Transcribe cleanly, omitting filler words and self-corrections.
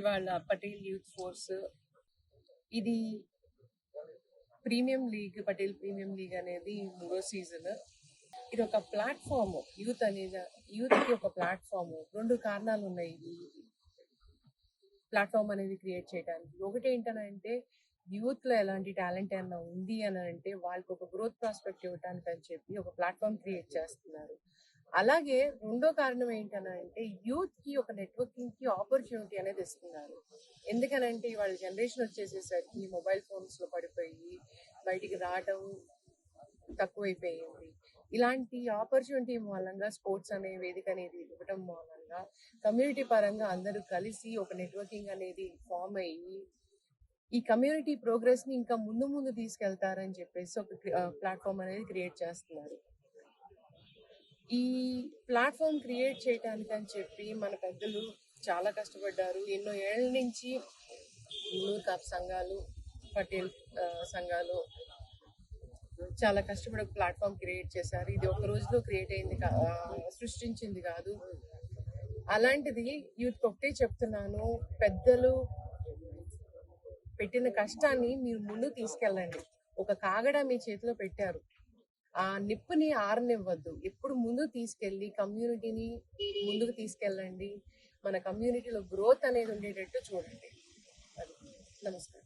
ఇవాళ Patel youth force ఇది premium league, Patel premium league అనేది 3వ సీజన్. ఇది ఒక ప్లాట్ఫామ్, యూత్ కి ఒక ప్లాట్ఫామ్. 2 కారణాలు ఉన్నాయి ఈ ప్లాట్ఫామ్ అనేది క్రియేట్ చేయడానికి. ఒకటి ఏంటంటే యూత్ లో ఎలాంటి టాలెంట్ ఏమన్నా ఉంది అని అంటే వాళ్ళకి ఒక గ్రోత్ ప్రాస్పెక్ట్ ఇవ్వడానికి అని చెప్పి ఒక ప్లాట్ఫామ్ క్రియేట్ చేస్తున్నారు. అలాగే రెండో కారణం ఏంటంటే యూత్ కి ఒక నెట్వర్కింగ్ కి ఆపర్చునిటీ అనేది ఇస్తున్నారు. ఎందుకనంటే ఇవాళ జనరేషన్ వచ్చేసేసరికి మొబైల్ ఫోన్స్ లో పడిపోయి బయటికి రావడం తక్కువైపోయింది. ఇలాంటి ఆపర్చునిటీ మూలంగా స్పోర్ట్స్ అనే వేదిక అనేది ఇవ్వడం మూలంగా కమ్యూనిటీ పరంగా అందరూ కలిసి ఒక నెట్వర్కింగ్ అనేది ఫామ్ అయ్యి ఈ కమ్యూనిటీ ప్రోగ్రెస్ ని ఇంకా ముందు తీసుకెళ్తారని చెప్పేసి ఒక ప్లాట్ఫామ్ అనేది క్రియేట్ చేస్తున్నారు. ఈ ప్లాట్ఫామ్ క్రియేట్ చేయడానికి అని చెప్పి మన పెద్దలు చాలా కష్టపడ్డారు. ఎన్నో ఏళ్ల నుంచి మున్నూరు కాపు సంఘాలు, పటేల్ సంఘాలు చాలా కష్టపడి ఒక ప్లాట్ఫామ్ క్రియేట్ చేశారు. ఇది ఒక రోజులో క్రియేట్ అయింది, సృష్టించింది కాదు. అలాంటిది యూత్ ఒకటే చెప్తున్నాను, పెద్దలు పెట్టిన కష్టాన్ని మీరు ముందు తీసుకెళ్ళండి. ఒక కాగడ మీ చేతిలో పెట్టారు, ఆ నిప్పుని ఆరనివ్వద్దు. ఎప్పుడు ముందు తీసుకెళ్ళి కమ్యూనిటీని ముందుకు తీసుకెళ్ళండి. మన కమ్యూనిటీలో గ్రోత్ అనేది ఉండేటట్టు చూడండి. నమస్కారం.